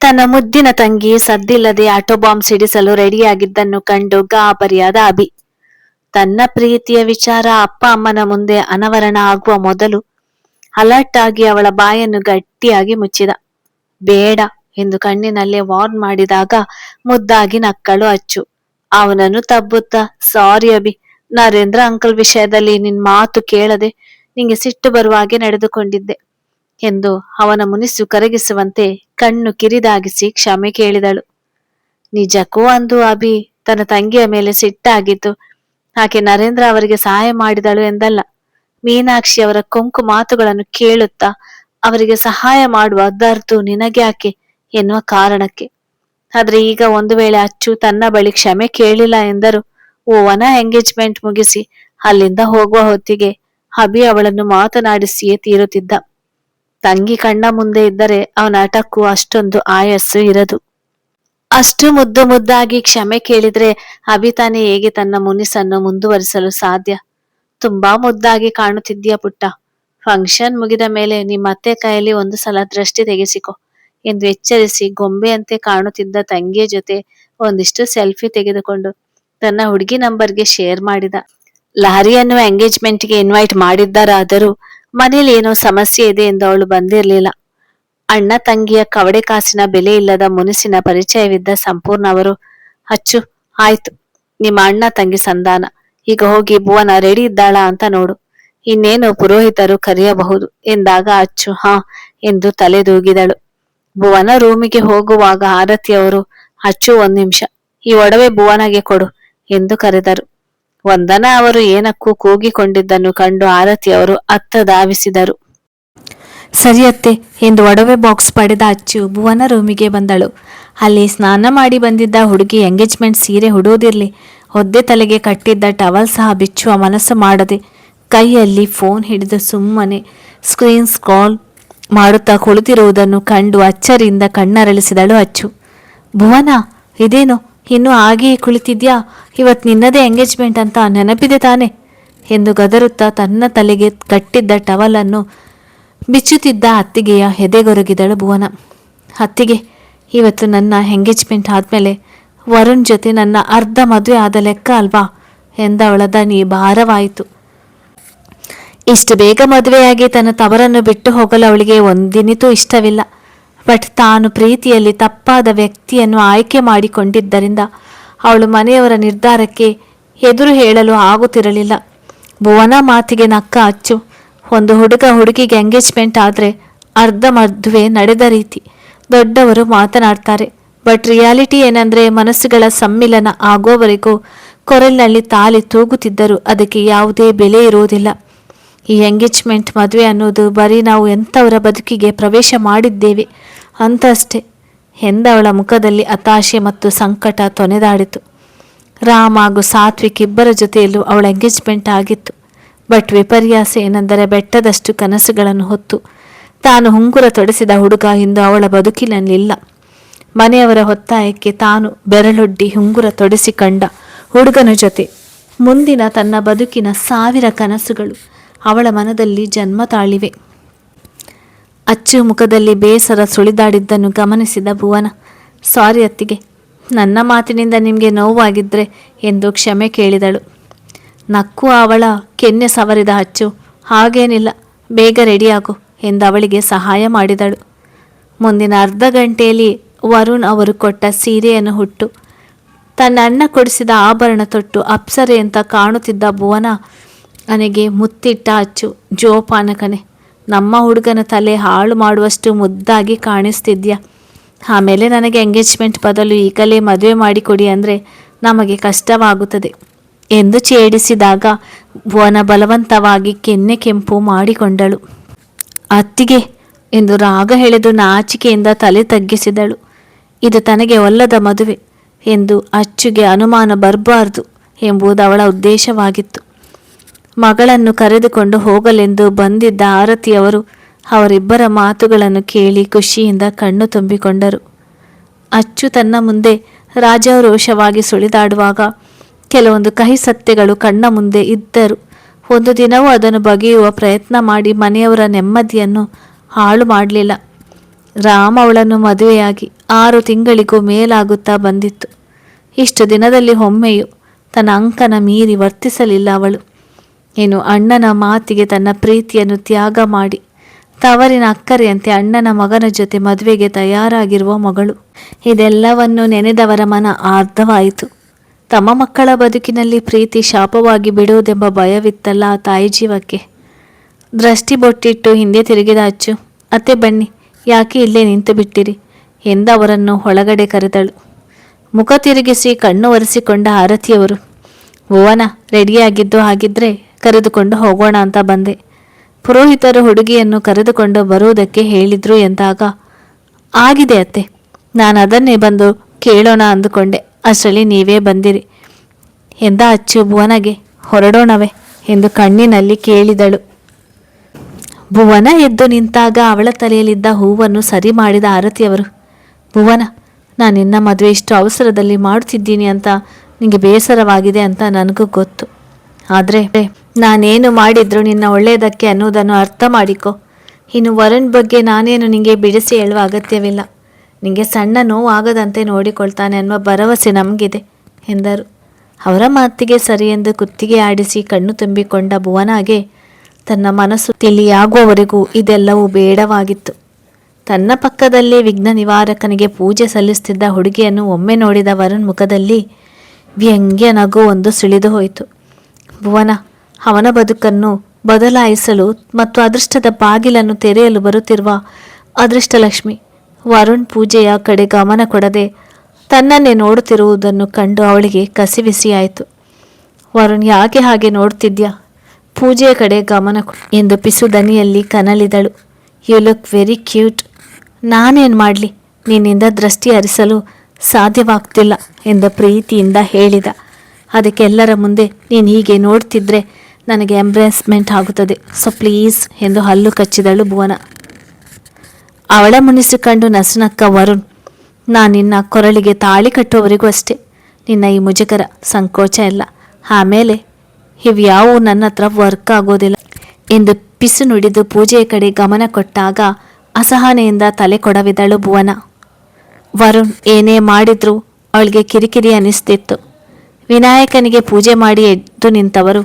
ತನ್ನ ಮುದ್ದಿನ ತಂಗಿ ಸದ್ದಿಲ್ಲದೆ ಆಟೋ ಬಾಂಬ್ ಸಿಡಿಸಲು ರೆಡಿಯಾಗಿದ್ದನ್ನು ಕಂಡು ಗಾಬರಿಯಾದ ಅಭಿ. ತನ್ನ ಪ್ರೀತಿಯ ವಿಚಾರ ಅಪ್ಪ ಅಮ್ಮನ ಮುಂದೆ ಅನಾವರಣ ಆಗುವ ಮೊದಲು ಅಲರ್ಟ್ ಆಗಿ ಅವಳ ಬಾಯನ್ನು ಗಟ್ಟಿಯಾಗಿ ಮುಚ್ಚಿದ. ಬೇಡ ಎಂದು ಕಣ್ಣಿನಲ್ಲೇ ವಾರ್ನ್ ಮಾಡಿದಾಗ ಮುದ್ದಾಗಿ ನಕ್ಕಳು ಅಚ್ಚು. ಅವನನ್ನು ತಬ್ಬುತ್ತಾ, ಸಾರಿ ಅಭಿ, ನರೇಂದ್ರ ಅಂಕಲ್ ವಿಷಯದಲ್ಲಿ ನಿನ್ ಮಾತು ಕೇಳದೆ ನಿಂಗೆ ಸಿಟ್ಟು ಬರುವ ಹಾಗೆ ನಡೆದುಕೊಂಡಿದ್ದೆ ಎಂದು ಅವನ ಮುನಿಸು ಕರಗಿಸುವಂತೆ ಕಣ್ಣು ಕಿರಿದಾಗಿಸಿ ಕ್ಷಮೆ ಕೇಳಿದಳು. ನಿಜಕ್ಕೂ ಅಂದು ಅಭಿ ತನ್ನ ತಂಗಿಯ ಮೇಲೆ ಸಿಟ್ಟಾಗಿದ್ದು ಆಕೆ ನರೇಂದ್ರ ಅವರಿಗೆ ಸಹಾಯ ಮಾಡಿದಳು ಎಂದಲ್ಲ, ಮೀನಾಕ್ಷಿ ಅವರ ಕೊಂಕು ಮಾತುಗಳನ್ನು ಕೇಳುತ್ತಾ ಅವರಿಗೆ ಸಹಾಯ ಮಾಡುವ ದರ್ದು ನಿನಗ್ಯಾಕೆ ಎನ್ನುವ ಕಾರಣಕ್ಕೆ. ಆದ್ರೆ ಈಗ ಒಂದು ವೇಳೆ ಅಚ್ಚು ತನ್ನ ಬಳಿ ಕ್ಷಮೆ ಕೇಳಿಲ್ಲ ಎಂದರು ಓವನ ಎಂಗೇಜ್ಮೆಂಟ್ ಮುಗಿಸಿ ಅಲ್ಲಿಂದ ಹೋಗುವ ಹೊತ್ತಿಗೆ ಅಭಿ ಅವಳನ್ನು ಮಾತನಾಡಿಸಿಯೇ ತೀರುತ್ತಿದ್ದ. ತಂಗಿ ಕಣ್ಣ ಮುಂದೆ ಇದ್ದರೆ ಅವನ ಆಟಕ್ಕೂ ಅಷ್ಟೊಂದು ಆಯಸ್ಸು ಇರದು. ಅಷ್ಟು ಮುದ್ದು ಮುದ್ದಾಗಿ ಕ್ಷಮೆ ಕೇಳಿದ್ರೆ ಅಭಿ ತಾನೇ ಹೇಗೆ ತನ್ನ ಮುನಿಸನ್ನು ಮುಂದುವರಿಸಲು ಸಾಧ್ಯ? ತುಂಬಾ ಮುದ್ದಾಗಿ ಕಾಣುತ್ತಿದ್ದೀಯ ಪುಟ್ಟ. ಫಂಕ್ಷನ್ ಮುಗಿದ ಮೇಲೆ ನಿಮ್ಮ ಅತ್ತೆ ಕೈಯಲ್ಲಿ ಒಂದು ಸಲ ದೃಷ್ಟಿ ತೆಗೆಸಿಕೊ ಎಂದು ಎಚ್ಚರಿಸಿ ಗೊಂಬೆಯಂತೆ ಕಾಣುತ್ತಿದ್ದ ತಂಗಿಯ ಜೊತೆ ಒಂದಿಷ್ಟು ಸೆಲ್ಫಿ ತೆಗೆದುಕೊಂಡು ತನ್ನ ಹುಡುಗಿ ನಂಬರ್ಗೆ ಶೇರ್ ಮಾಡಿದ. ಲಹರಿಯನ್ನು ಎಂಗೇಜ್ಮೆಂಟ್ಗೆ ಇನ್ವೈಟ್ ಮಾಡಿದ್ದಾರಾದರೂ ಮನೇಲಿ ಏನೋ ಸಮಸ್ಯೆ ಇದೆ ಎಂದು ಅವಳು ಬಂದಿರಲಿಲ್ಲ. ಅಣ್ಣ ತಂಗಿಯ ಕವಡೆ ಕಾಸಿನ ಬೆಲೆ ಇಲ್ಲದ ಮುನಿಸಿನ ಪರಿಚಯವಿದ್ದ ಸಂಪೂರ್ಣ ಅವರು, ಅಚ್ಚು ಆಯ್ತು, ನಿಮ್ಮ ಅಣ್ಣ ತಂಗಿ ಸಂಧಾನ, ಈಗ ಹೋಗಿ ಭುವನ ರೆಡಿ ಇದ್ದಾಳಾ ಅಂತ ನೋಡು, ಇನ್ನೇನು ಪುರೋಹಿತರು ಕರೆಯಬಹುದು ಎಂದಾಗ ಅಚ್ಚು ಹಾ ಎಂದು ತಲೆದೂಗಿದಳು. ಭುವನ ರೂಮಿಗೆ ಹೋಗುವಾಗ ಆರತಿಯವರು, ಅಚ್ಚು ಒಂದ್ ನಿಮಿಷ, ಈ ಒಡವೆ ಭುವನಗೆ ಕೊಡು ಎಂದು ಕರೆದರು. ವಂದನಾ ಅವರು ಏನಕ್ಕೂ ಕೂಗಿಕೊಂಡಿದ್ದನ್ನು ಕಂಡು ಆರತಿಯವರು ಅತ್ತ ಧಾವಿಸಿದರು. ಸರಿಯತ್ತೆ ಎಂದು ಒಡವೆ ಬಾಕ್ಸ್ ಪಡೆದ ಅಚ್ಚು ಭುವನ ರೂಮಿಗೆ ಬಂದಳು. ಅಲ್ಲಿ ಸ್ನಾನ ಮಾಡಿ ಬಂದಿದ್ದ ಹುಡುಗಿ ಎಂಗೇಜ್ಮೆಂಟ್ ಸೀರೆ ಉಡುವುದಿರ್ಲಿ, ಒದ್ದೆ ತಲೆಗೆ ಕಟ್ಟಿದ್ದ ಟವಲ್ ಸಹ ಬಿಚ್ಚುವ ಮನಸ್ಸು ಮಾಡದೆ ಕೈಯಲ್ಲಿ ಫೋನ್ ಹಿಡಿದು ಸುಮ್ಮನೆ ಸ್ಕ್ರೀನ್ ಸ್ಕ್ರಾಲ್ ಮಾಡುತ್ತಾ ಕುಳಿತಿರುವುದನ್ನು ಕಂಡು ಅಚ್ಚರಿಯಿಂದ ಕಣ್ಣರಳಿಸಿದಳು ಅಚ್ಚು. ಭುವನ, ಇದೇನು ಇನ್ನು ಹಾಗೆಯೇ ಕುಳಿತಿದ್ಯಾ? ಇವತ್ತು ನಿನ್ನದೇ ಎಂಗೇಜ್ಮೆಂಟ್ ಅಂತ ನೆನಪಿದೆ ತಾನೆ ಎಂದು ಗದರುತ್ತಾ ತನ್ನ ತಲೆಗೆ ಕಟ್ಟಿದ್ದ ಟವಲನ್ನು ಬಿಚ್ಚುತ್ತಿದ್ದ ಅತ್ತಿಗೆಯ ಎದೆಗೊರಗಿದಳು ಭುವನ. ಅತ್ತಿಗೆ, ಇವತ್ತು ನನ್ನ ಎಂಗೇಜ್ಮೆಂಟ್ ಆದಮೇಲೆ ವರುಣ್ ಜೊತೆ ನನ್ನ ಅರ್ಧ ಮದುವೆ ಆದ ಲೆಕ್ಕ ಅಲ್ವಾ ಎಂದವಳ ದನಿ ಭಾರವಾಯಿತು. ಇಷ್ಟು ಬೇಗ ಮದುವೆಯಾಗಿ ತನ್ನ ತವರನ್ನು ಬಿಟ್ಟು ಹೋಗಲು ಅವಳಿಗೆ ಒಂದಿನಿತೂ ಇಷ್ಟವಿಲ್ಲ. ಬಟ್ ತಾನು ಪ್ರೀತಿಯಲ್ಲಿ ತಪ್ಪಾದ ವ್ಯಕ್ತಿಯನ್ನು ಆಯ್ಕೆ ಮಾಡಿಕೊಂಡಿದ್ದರಿಂದ ಅವಳು ಮನೆಯವರ ನಿರ್ಧಾರಕ್ಕೆ ಎದುರು ಹೇಳಲು ಆಗುತ್ತಿರಲಿಲ್ಲ. ಭುವನ ಮಾತಿಗೆ ನಕ್ಕ ಅಚ್ಚು, ಒಂದು ಹುಡುಗ ಹುಡುಗಿಗೆ ಎಂಗೇಜ್ಮೆಂಟ್ ಆದರೆ ಅರ್ಧ ಮದುವೆ ನಡೆದ ರೀತಿ ದೊಡ್ಡವರು ಮಾತನಾಡ್ತಾರೆ. ಬಟ್ ರಿಯಾಲಿಟಿ ಏನಂದ್ರೆ ಮನಸ್ಸುಗಳ ಸಮ್ಮಿಲನ ಆಗೋವರೆಗೂ ಕೊರಳಿನಲ್ಲಿ ತಾಲಿ ತೂಗುತ್ತಿದ್ದರೂ ಅದಕ್ಕೆ ಯಾವುದೇ ಬೆಲೆ ಇರುವುದಿಲ್ಲ. ಈ ಎಂಗೇಜ್ಮೆಂಟ್ ಮದುವೆ ಅನ್ನೋದು ಬರೀ ನಾವು ಎಂಥವರ ಬದುಕಿಗೆ ಪ್ರವೇಶ ಮಾಡಿದ್ದೇವೆ ಅಂತ ಅಷ್ಟೇ ಎಂದವಳ ಮುಖದಲ್ಲಿ ಹತಾಶೆ ಮತ್ತು ಸಂಕಟ ತೊನೆದಾಡಿತು. ರಾಮ್ ಹಾಗೂ ಸಾತ್ವಿಕ್ ಇಬ್ಬರ ಜೊತೆಯಲ್ಲೂ ಅವಳ ಎಂಗೇಜ್ಮೆಂಟ್ ಆಗಿತ್ತು. ಬಟ್ ವಿಪರ್ಯಾಸ ಏನೆಂದರೆ ಬೆಟ್ಟದಷ್ಟು ಕನಸುಗಳನ್ನು ಹೊತ್ತು ತಾನು ಹುಂಗುರ ತೊಡಿಸಿದ ಹುಡುಗ ಇಂದು ಅವಳ ಬದುಕಿನಲ್ಲಿಲ್ಲ. ಮನೆಯವರ ಒತ್ತಾಯಕ್ಕೆ ತಾನು ಬೆರಳೊಡ್ಡಿ ಹುಂಗುರ ತೊಡಿಸಿಕೊಂಡ ಹುಡುಗನ ಜೊತೆ ಮುಂದಿನ ತನ್ನ ಬದುಕಿನ 1000 ಕನಸುಗಳು ಅವಳ ಮನದಲ್ಲಿ ಜನ್ಮ ತಾಳಿವೆ. ಅಚ್ಚು ಮುಖದಲ್ಲಿ ಬೇಸರ ಸುಳಿದಾಡಿದ್ದನ್ನು ಗಮನಿಸಿದ ಭುವನ, ಸಾರಿ ಅತ್ತಿಗೆ, ನನ್ನ ಮಾತಿನಿಂದ ನಿಮಗೆ ನೋವಾಗಿದ್ರೆ ಎಂದು ಕ್ಷಮೆ ಕೇಳಿದಳು. ನಕ್ಕು ಅವಳ ಕೆನ್ನೆ ಸವರಿದ ಅಚ್ಚು, ಹಾಗೇನಿಲ್ಲ, ಬೇಗ ರೆಡಿಯಾಗು ಎಂದು ಅವಳಿಗೆ ಸಹಾಯ ಮಾಡಿದಳು. ಮುಂದಿನ ಅರ್ಧ ಗಂಟೆಯಲ್ಲಿ ವರುಣ್ ಅವರು ಕೊಟ್ಟ ಸೀರೆಯನ್ನು ಹುಟ್ಟು ತನ್ನ ಅಣ್ಣ ಕೊಡಿಸಿದ ಆಭರಣ ತೊಟ್ಟು ಅಪ್ಸರೆ ಅಂತ ಕಾಣುತ್ತಿದ್ದ ಭುವನ ನನಗೆ ಮುತ್ತಿಟ್ಟ ಅಚ್ಚು, ಜೋಪಾನ ಕಣೆ, ನಮ್ಮ ಹುಡುಗನ ತಲೆ ಹಾಳು ಮಾಡುವಷ್ಟು ಮುದ್ದಾಗಿ ಕಾಣಿಸ್ತಿದ್ಯಾ, ಆಮೇಲೆ ನನಗೆ ಎಂಗೇಜ್ಮೆಂಟ್ ಬದಲು ಈಗಲೇ ಮದುವೆ ಮಾಡಿಕೊಡಿ ಅಂದರೆ ನಮಗೆ ಕಷ್ಟವಾಗುತ್ತದೆ ಎಂದು ಛೇಡಿಸಿದಾಗ ಭುವನ ಬಲವಂತವಾಗಿ ಕೆನ್ನೆ ಕೆಂಪು ಮಾಡಿಕೊಂಡಳು. ಅತ್ತಿಗೆ ಎಂದು ರಾಗ ಎಳೆದು ನಾಚಿಕೆಯಿಂದ ತಲೆ ತಗ್ಗಿಸಿದಳು. ಇದು ತನಗೆ ಒಲ್ಲದ ಮದುವೆ ಎಂದು ಅಚ್ಚುಗೆ ಅನುಮಾನ ಬರಬಾರದು ಎಂಬುದು ಅವಳ ಉದ್ದೇಶವಾಗಿತ್ತು. ಮಗಳನ್ನು ಕರೆದುಕೊಂಡು ಹೋಗಲೆಂದು ಬಂದಿದ್ದ ಆರತಿಯವರು ಅವರಿಬ್ಬರ ಮಾತುಗಳನ್ನು ಕೇಳಿ ಖುಷಿಯಿಂದ ಕಣ್ಣು ತುಂಬಿಕೊಂಡರು. ಅಚ್ಚು ತನ್ನ ಮುಂದೆ ರಾಜಾರೋಷವಾಗಿ ಸುಳಿದಾಡುವಾಗ ಕೆಲವೊಂದು ಕಹಿ ಸತ್ಯಗಳು ಕಣ್ಣ ಮುಂದೆ ಇದ್ದರು. ಒಂದು ದಿನವೂ ಅದನ್ನು ಬಗೆಯುವ ಪ್ರಯತ್ನ ಮಾಡಿ ಮನೆಯವರ ನೆಮ್ಮದಿಯನ್ನು ಹಾಳು ಮಾಡಲಿಲ್ಲ. ರಾಮ್ ಅವಳನ್ನು ಮದುವೆಯಾಗಿ 6 ತಿಂಗಳಿಗೂ ಮೇಲಾಗುತ್ತಾ ಬಂದಿತ್ತು. ಇಷ್ಟು ದಿನದಲ್ಲಿ ಒಮ್ಮೆಯೂ ತನ್ನ ಅಂಕನ ಮೀರಿ ವರ್ತಿಸಲಿಲ್ಲ ಅವಳು. ಇನ್ನು ಅಣ್ಣನ ಮಾತಿಗೆ ತನ್ನ ಪ್ರೀತಿಯನ್ನು ತ್ಯಾಗ ಮಾಡಿ ತವರಿನ ಅಕ್ಕರೆಯಂತೆ ಅಣ್ಣನ ಮಗನ ಜೊತೆ ಮದುವೆಗೆ ತಯಾರಾಗಿರುವ ಮಗಳು. ಇದೆಲ್ಲವನ್ನು ನೆನೆದವರ ಮನ ಆರ್ಧವಾಯಿತು. ತಮ್ಮ ಮಕ್ಕಳ ಬದುಕಿನಲ್ಲಿ ಪ್ರೀತಿ ಶಾಪವಾಗಿ ಬಿಡುವುದೆಂಬ ಭಯವಿತ್ತಲ್ಲ ಆ ತಾಯಿ ಜೀವಕ್ಕೆ. ದೃಷ್ಟಿ ಬೊಟ್ಟಿಟ್ಟು ಹಿಂದೆ ತಿರುಗಿದ ಅಚ್ಚು, ಅತ್ತೆ ಬನ್ನಿ, ಯಾಕೆ ಇಲ್ಲೇ ನಿಂತು ಬಿಟ್ಟಿರಿ ಎಂದು ಅವರನ್ನು ಒಳಗಡೆ ಕರೆದಳು. ಮುಖ ತಿರುಗಿಸಿ ಕಣ್ಣು ಒರೆಸಿಕೊಂಡ ಆರತಿಯವರು, ಭುವನ ರೆಡಿಯಾಗಿದ್ದು, ಹಾಗಿದ್ರೆ ಕರೆದುಕೊಂಡು ಹೋಗೋಣ ಅಂತ ಬಂದೆ. ಪುರೋಹಿತರು ಹುಡುಗಿಯನ್ನು ಕರೆದುಕೊಂಡು ಬರುವುದಕ್ಕೆ ಹೇಳಿದ್ರು ಎಂದಾಗ, ಆಗಿದೆ ಅತ್ತೆ, ನಾನು ಅದನ್ನೇ ಬಂದು ಕೇಳೋಣ ಅಂದುಕೊಂಡೆ, ಅಷ್ಟರಲ್ಲಿ ನೀವೇ ಬಂದಿರಿ ಎಂದ ಅಚ್ಚು ಭುವನಗೆ. ಹೊರಡೋಣವೇ ಎಂದು ಕಣ್ಣಿನಲ್ಲಿ ಕೇಳಿದಳು. ಭುವನ ಎದ್ದು ನಿಂತಾಗ ಅವಳ ತಲೆಯಲ್ಲಿದ್ದ ಹೂವನ್ನು ಸರಿ ಮಾಡಿದ ಆರತಿಯವರು, ಭುವನ, ನಾನು ನಿನ್ನ ಮದುವೆ ಇಷ್ಟು ಅವಸರದಲ್ಲಿ ಮಾಡುತ್ತಿದ್ದೀನಿ ಅಂತ ನಿನಗೆ ಬೇಸರವಾಗಿದೆ ಅಂತ ನನಗೂ ಗೊತ್ತು. ಆದರೆ ನಾನೇನು ಮಾಡಿದ್ರು ನಿನ್ನ ಒಳ್ಳೆಯದಕ್ಕೆ ಅನ್ನೋದನ್ನು ಅರ್ಥ ಮಾಡಿಕೊ. ಇನ್ನು ವರುಣ್ ಬಗ್ಗೆ ನಾನೇನು ನಿನಗೆ ಬಿಡಿಸಿ ಹೇಳುವ ಅಗತ್ಯವಿಲ್ಲ. ನಿನಗೆ ಸಣ್ಣ ನೋವು ಆಗದಂತೆ ನೋಡಿಕೊಳ್ತಾನೆ ಅನ್ನುವ ಭರವಸೆ ನಮಗಿದೆ ಎಂದರು. ಅವರ ಮಾತಿಗೆ ಸರಿ ಎಂದು ಕುತ್ತಿಗೆ ಆಡಿಸಿ ಕಣ್ಣು ತುಂಬಿಕೊಂಡ ಭುವನಾಗೆ ತನ್ನ ಮನಸ್ಸು ತಿಳಿಯಾಗುವವರೆಗೂ ಇದೆಲ್ಲವೂ ಬೇಡವಾಗಿತ್ತು. ತನ್ನ ಪಕ್ಕದಲ್ಲೇ ವಿಘ್ನ ನಿವಾರಕನಿಗೆ ಪೂಜೆ ಸಲ್ಲಿಸುತ್ತಿದ್ದ ಹುಡುಗಿಯನ್ನು ಒಮ್ಮೆ ನೋಡಿದ ವರುಣ್ ಮುಖದಲ್ಲಿ ವ್ಯಂಗ್ಯ ನಗು ಒಂದು ಸುಳಿದು ಹೋಯಿತು. ಭುವನ ಅವನ ಬದುಕನ್ನು ಬದಲಾಯಿಸಲು ಮತ್ತು ಅದೃಷ್ಟದ ಬಾಗಿಲನ್ನು ತೆರೆಯಲು ಬರುತ್ತಿರುವ ಅದೃಷ್ಟಲಕ್ಷ್ಮಿ ವರುಣ್ ಪೂಜೆಯ ಕಡೆ ಗಮನ ಕೊಡದೆ ತನ್ನನ್ನೇ ನೋಡುತ್ತಿರುವುದನ್ನು ಕಂಡು ಅವಳಿಗೆ ಕಸಿವಿಸಿಯಾಯಿತು. ವರುಣ್, ಯಾಕೆ ಹಾಗೆ ನೋಡ್ತಿದ್ಯಾ? ಪೂಜೆಯ ಕಡೆ ಗಮನ ಎಂದು ಪಿಸು ದನಿಯಲ್ಲಿ ಕನಲಿದಳು. You look very cute. ನಾನೇನು ಮಾಡಲಿ, ನಿನ್ನಿಂದ ದೃಷ್ಟಿ ಹರಿಸಲು ಸಾಧ್ಯವಾಗ್ತಿಲ್ಲ ಎಂದು ಪ್ರೀತಿಯಿಂದ ಹೇಳಿದ. ಅದಕ್ಕೆಲ್ಲರ ಮುಂದೆ ನೀನು ಹೀಗೆ ನೋಡ್ತಿದ್ರೆ ನನಗೆ ಎಂಬ್ರೆಸ್ಮೆಂಟ್ ಆಗುತ್ತದೆ, ಸೊ ಪ್ಲೀಸ್ ಎಂದು ಹಲ್ಲು ಕಚ್ಚಿದಳು ಭುವನ. ಅವಳ ಮುನಿಸಿಕೊಂಡು ನಸುನಕ್ಕ ವರುಣ್, ನಾನು ನಿನ್ನ ಕೊರಳಿಗೆ ತಾಳಿ ಕಟ್ಟುವವರೆಗೂ ಅಷ್ಟೇ ನಿನ್ನ ಈ ಮುಜುಗರ, ಸಂಕೋಚ ಇಲ್ಲ. ಆಮೇಲೆ ಇವ್ಯಾವು ನನ್ನ ಹತ್ರ ವರ್ಕ್ ಆಗೋದಿಲ್ಲ ಎಂದು ಪಿಸು ನುಡಿದು ಪೂಜೆಯ ಕಡೆ ಗಮನ ಕೊಟ್ಟಾಗ ಅಸಹನೆಯಿಂದ ತಲೆ ಕೊಡವಿದಳು ಭುವನ. ವರುಣ್ ಏನೇ ಮಾಡಿದ್ರೂ ಅವಳಿಗೆ ಕಿರಿಕಿರಿ ಅನಿಸ್ತಿತ್ತು. ವಿನಾಯಕನಿಗೆ ಪೂಜೆ ಮಾಡಿ ಎದ್ದು ನಿಂತವರು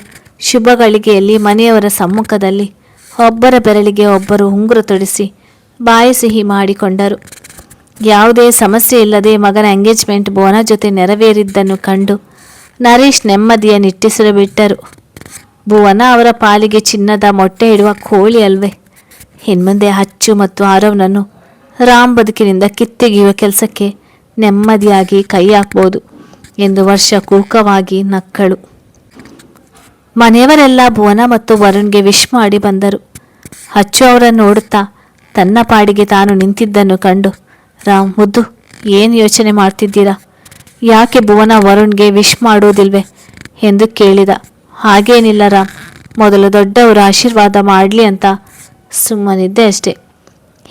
ಶುಭ ಗಳಿಗೆಯಲ್ಲಿ ಮನೆಯವರ ಸಮ್ಮುಖದಲ್ಲಿ ಒಬ್ಬರ ಬೆರಳಿಗೆ ಒಬ್ಬರು ಉಂಗುರ ತೊಡಿಸಿ ಬಾಯಿ ಸಿಹಿ ಮಾಡಿಕೊಂಡರು. ಯಾವುದೇ ಸಮಸ್ಯೆ ಇಲ್ಲದೆ ಮಗನ ಎಂಗೇಜ್ಮೆಂಟ್ ಭುವನ ಜೊತೆ ನೆರವೇರಿದ್ದನ್ನು ಕಂಡು ನರೇಶ್ ನೆಮ್ಮದಿಯ ನಿಟ್ಟಿಸಿರು ಬಿಟ್ಟರು. ಭುವನ ಅವರ ಪಾಲಿಗೆ ಚಿನ್ನದ ಮೊಟ್ಟೆ ಇಡುವ ಕೋಳಿ ಅಲ್ವೇ. ಇನ್ಮುಂದೆ ಅಚ್ಚು ಮತ್ತು ಆರವ್ನನ್ನು ರಾಮ್ ಬದುಕಿನಿಂದ ಕಿತ್ತೆಗೆಯುವ ಕೆಲಸಕ್ಕೆ ನೆಮ್ಮದಿಯಾಗಿ ಕೈ ಹಾಕ್ಬೋದು ಎಂದು ವರ್ಷ ಕೂಕವಾಗಿ ನಕ್ಕಳು. ಮನೆಯವರೆಲ್ಲ ಭುವನ ಮತ್ತು ವರುಣ್ಗೆ ವಿಶ್ ಮಾಡಿ ಬಂದರು. ಅಚ್ಚು ಅವರನ್ನು ನೋಡುತ್ತಾ ತನ್ನ ಪಾಡಿಗೆ ತಾನು ನಿಂತಿದ್ದನ್ನು ಕಂಡು, ರಾಮ್ ಮುದ್ದು, ಏನು ಯೋಚನೆ ಮಾಡ್ತಿದ್ದೀರಾ? ಯಾಕೆ ಭುವನ ವರುಣ್ಗೆ ವಿಶ್ ಮಾಡೋದಿಲ್ವೇ ಎಂದು ಕೇಳಿದ. ಹಾಗೇನಿಲ್ಲ ರಾಮ್, ಮೊದಲು ದೊಡ್ಡವರು ಆಶೀರ್ವಾದ ಮಾಡಲಿ ಅಂತ ಸುಮ್ಮನಿದ್ದೆ ಅಷ್ಟೇ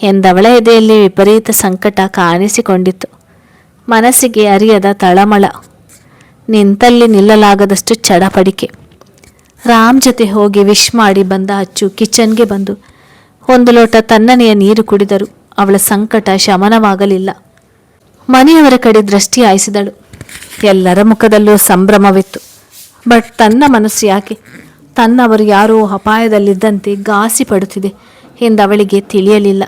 ಎಂದವಳ ಎದೆಯಲ್ಲಿ ವಿಪರೀತ ಸಂಕಟ ಕಾಣಿಸಿಕೊಂಡಿತ್ತು. ಮನಸ್ಸಿಗೆ ಅರಿಯದ ತಳಮಳ, ನಿಂತಲ್ಲಿ ನಿಲ್ಲಲಾಗದಷ್ಟು ಚಡಪಡಿಕೆ. ರಾಮ್ ಜೊತೆ ಹೋಗಿ ವಿಶ್ ಮಾಡಿ ಬಂದ ಅಚ್ಚು ಕಿಚನ್ಗೆ ಬಂದು ಒಂದು ಲೋಟ ತಣ್ಣನೆಯ ನೀರು ಕುಡಿದರು. ಅವಳ ಸಂಕಟ ಶಮನವಾಗಲಿಲ್ಲ. ಮನೆಯವರ ಕಡೆ ದೃಷ್ಟಿ ಹಾಯಿಸಿದಳು. ಎಲ್ಲರ ಮುಖದಲ್ಲೂ ಸಂಭ್ರಮವಿತ್ತು. ಬಟ್ ತನ್ನ ಮನಸ್ಸು ಯಾಕೆ ತನ್ನವರು ಯಾರೋ ಅಪಾಯದಲ್ಲಿದ್ದಂತೆ ಗಾಸಿ ಪಡುತ್ತಿದೆ ಎಂದವಳಿಗೆ ತಿಳಿಯಲಿಲ್ಲ.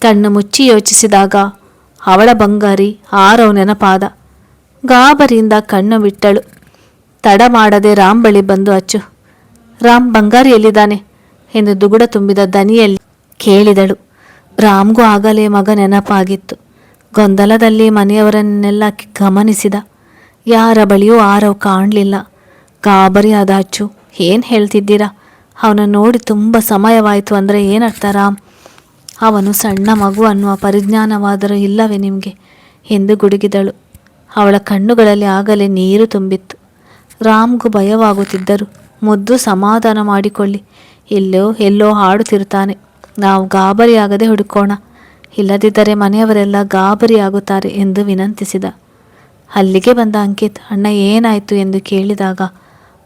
ಕಣ್ಣು ಮುಚ್ಚಿ ಯೋಚಿಸಿದಾಗ ಅವಳ ಬಂಗಾರಿ ಆರವ್ ನೆನಪಾದ. ಗಾಬರಿಯಿಂದ ಕಣ್ಣು ಬಿಟ್ಟಳು. ತಡ ಮಾಡದೆ ರಾಮ್ ಬಳಿ ಬಂದು ಅಚ್ಚು, ರಾಮ್ ಬಂಗಾರಿ ಎಲ್ಲಿದ್ದಾನೆ ಎಂದು ದುಗುಡ ತುಂಬಿದ ದನಿಯಲ್ಲಿ ಕೇಳಿದಳು. ರಾಮ್ಗೂ ಆಗಲೇ ಮಗ ನೆನಪಾಗಿತ್ತು. ಗೊಂದಲದಲ್ಲಿ ಮನೆಯವರನ್ನೆಲ್ಲ ಗಮನಿಸಿದ. ಯಾರ ಬಳಿಯೂ ಆರವ್ ಕಾಣಲಿಲ್ಲ. ಗಾಬರಿಯಾದ ಅಚ್ಚು, ಏನು ಹೇಳ್ತಿದ್ದೀರಾ? ಅವನ ನೋಡಿ ತುಂಬ ಸಮಯವಾಯಿತು ಅಂದರೆ ಏನರ್ಥ ರಾಮ್? ಅವನು ಸಣ್ಣ ಮಗು ಅನ್ನುವ ಪರಿಜ್ಞಾನವಾದರೂ ಇಲ್ಲವೇ ನಿಮಗೆ ಎಂದು ಗುಡುಗಿದಳು. ಅವಳ ಕಣ್ಣುಗಳಲ್ಲಿ ಆಗಲೇ ನೀರು ತುಂಬಿತ್ತು. ರಾಮ್ಗೂ ಭಯವಾಗುತ್ತಿದ್ದರು. ಮುದ್ದು, ಸಮಾಧಾನ ಮಾಡಿಕೊಳ್ಳಿ, ಎಲ್ಲೋ ಹಾಡುತ್ತಿರುತ್ತಾನೆ, ನಾವು ಗಾಬರಿಯಾಗದೆ ಹುಡುಕೋಣ, ಇಲ್ಲದಿದ್ದರೆ ಮನೆಯವರೆಲ್ಲ ಗಾಬರಿಯಾಗುತ್ತಾರೆ ಎಂದು ವಿನಂತಿಸಿದ. ಅಲ್ಲಿಗೆ ಬಂದ ಅಂಕಿತ್, ಅಣ್ಣ ಏನಾಯಿತು ಎಂದು ಕೇಳಿದಾಗ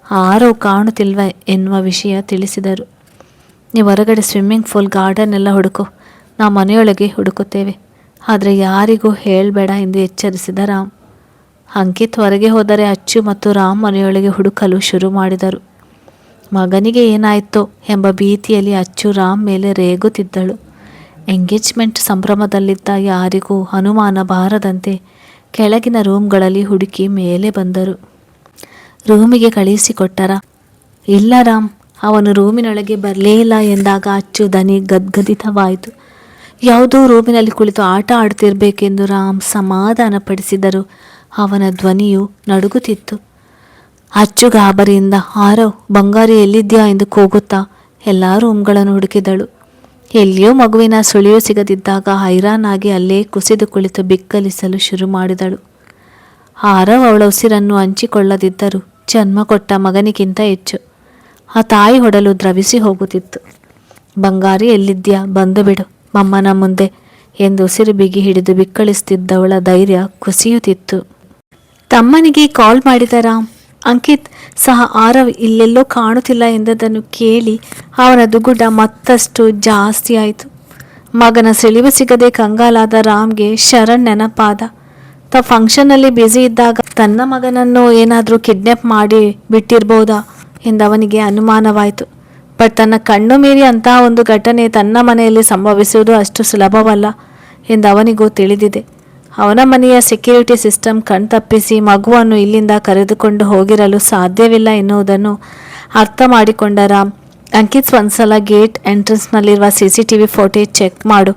ಆರವ್ ಕಾಣುತ್ತಿಲ್ವ ಎನ್ನುವ ವಿಷಯ ತಿಳಿಸಿದರು. ನೀವು ಹೊರಗಡೆ ಸ್ವಿಮ್ಮಿಂಗ್ ಪೂಲ್, ಗಾರ್ಡನ್ ಎಲ್ಲ ಹುಡುಕೋ, ನಾವು ಮನೆಯೊಳಗೆ ಹುಡುಕುತ್ತೇವೆ, ಆದರೆ ಯಾರಿಗೂ ಹೇಳಬೇಡ ಎಂದು ಎಚ್ಚರಿಸಿದ ರಾಮ್. ಅಂಕಿತ್ ಹೊರಗೆ ಹೋದರೆ ಅಚ್ಚು ಮತ್ತು ರಾಮ್ ಮನೆಯೊಳಗೆ ಹುಡುಕಲು ಶುರು ಮಾಡಿದರು. ಮಗನಿಗೆ ಏನಾಯಿತೋ ಎಂಬ ಭೀತಿಯಲ್ಲಿ ಅಚ್ಚು ರಾಮ್ ಮೇಲೆ ರೇಗುತ್ತಿದ್ದಳು. ಎಂಗೇಜ್ಮೆಂಟ್ ಸಂಭ್ರಮದಲ್ಲಿದ್ದ ಯಾರಿಗೂ ಅನುಮಾನ ಬಾರದಂತೆ ಕೆಳಗಿನ ರೂಮ್ಗಳಲ್ಲಿ ಹುಡುಕಿ ಮೇಲೆ ಬಂದರು. ರೂಮಿಗೆ ಕಳುಹಿಸಿಕೊಟ್ಟರ? ಇಲ್ಲ ರಾಮ್, ಅವನು ರೂಮಿನೊಳಗೆ ಬರಲೇ ಇಲ್ಲ ಎಂದಾಗ ಅಚ್ಚು ದನಿ ಗದ್ಗದಿತವಾಯಿತು. ಯಾವುದೋ ರೂಮಿನಲ್ಲಿ ಕುಳಿತು ಆಟ ಆಡ್ತಿರ್ಬೇಕೆಂದು ರಾಮ್ ಸಮಾಧಾನಪಡಿಸಿದರು. ಅವನ ಧ್ವನಿಯು ನಡುಗುತ್ತಿತ್ತು. ಅಚ್ಚು ಗಾಬರಿಯಿಂದ ಆರವ್, ಬಂಗಾರಿ ಎಲ್ಲಿದ್ಯಾ ಎಂದು ಕೂಗುತ್ತಾ ಎಲ್ಲ ರೂಮ್ಗಳನ್ನು ಹುಡುಕಿದಳು. ಎಲ್ಲಿಯೂ ಮಗುವಿನ ಸುಳಿವು ಸಿಗದಿದ್ದಾಗ ಹೈರಾನಾಗಿ ಅಲ್ಲೇ ಕುಸಿದು ಕುಳಿತು ಬಿಕ್ಕಲಿಸಲು ಶುರು ಮಾಡಿದಳು. ಆರವ್ ಅವಳ ಉಸಿರನ್ನು ಹಂಚಿಕೊಳ್ಳದಿದ್ದರೂ ಜನ್ಮ ಕೊಟ್ಟ ಮಗನಿಗಿಂತ ಹೆಚ್ಚು. ಆ ತಾಯಿ ಹೊಡಲು ದ್ರವಿಸಿ ಹೋಗುತ್ತಿತ್ತು. ಬಂಗಾರಿ ಎಲ್ಲಿದ್ಯಾ, ಬಂದು ಬಿಡು ಮಮ್ಮನ ಮುಂದೆ ಎಂದು ಉಸಿರು ಬಿಗಿ ಹಿಡಿದು ಬಿಕ್ಕಳಿಸುತ್ತಿದ್ದವಳ ಧೈರ್ಯ ಕುಸಿಯುತ್ತಿತ್ತು. ತಮ್ಮನಿಗೆ ಕಾಲ್ ಮಾಡಿದ ರಾಮ್. ಅಂಕಿತ್ ಸಹ ಆರವ್ ಇಲ್ಲೆಲ್ಲೋ ಕಾಣುತ್ತಿಲ್ಲ ಎಂದದನ್ನು ಕೇಳಿ ಅವನ ದುಗುಡ ಮತ್ತಷ್ಟು ಜಾಸ್ತಿ ಆಯಿತು. ಮಗನ ಸುಳಿವು ಸಿಗದೆ ಕಂಗಾಲಾದ ರಾಮ್ಗೆ ಶರಣ್ ನೆನಪಾದ. ಫಂಕ್ಷನ್ನಲ್ಲಿ ಬ್ಯುಸಿ ಇದ್ದಾಗ ತನ್ನ ಮಗನನ್ನು ಏನಾದರೂ ಕಿಡ್ನಾಪ್ ಮಾಡಿ ಬಿಟ್ಟಿರ್ಬೋದಾ ಎಂದವನಿಗೆ ಅನುಮಾನವಾಯಿತು. ಬಟ್ ತನ್ನ ಕಣ್ಣು ಮೀರಿ ಅಂತಹ ಒಂದು ಘಟನೆ ತನ್ನ ಮನೆಯಲ್ಲಿ ಸಂಭವಿಸುವುದು ಅಷ್ಟು ಸುಲಭವಲ್ಲ ಎಂದು ಅವನಿಗೂ ತಿಳಿದಿದೆ. ಅವನ ಮನೆಯ ಸೆಕ್ಯೂರಿಟಿ ಸಿಸ್ಟಮ್ ಕಣ್ತಪ್ಪಿಸಿ ಮಗುವನ್ನು ಇಲ್ಲಿಂದ ಕರೆದುಕೊಂಡು ಹೋಗಿರಲು ಸಾಧ್ಯವಿಲ್ಲ ಎನ್ನುವುದನ್ನು ಅರ್ಥ ಮಾಡಿಕೊಂಡ ರಾಮ್, ಅಂಕಿತ್ ಒಂದ್ಸಲ ಗೇಟ್ ಎಂಟ್ರೆನ್ಸ್ನಲ್ಲಿರುವ CCTV ಫೋಟೇಜ್ ಚೆಕ್ ಮಾಡು,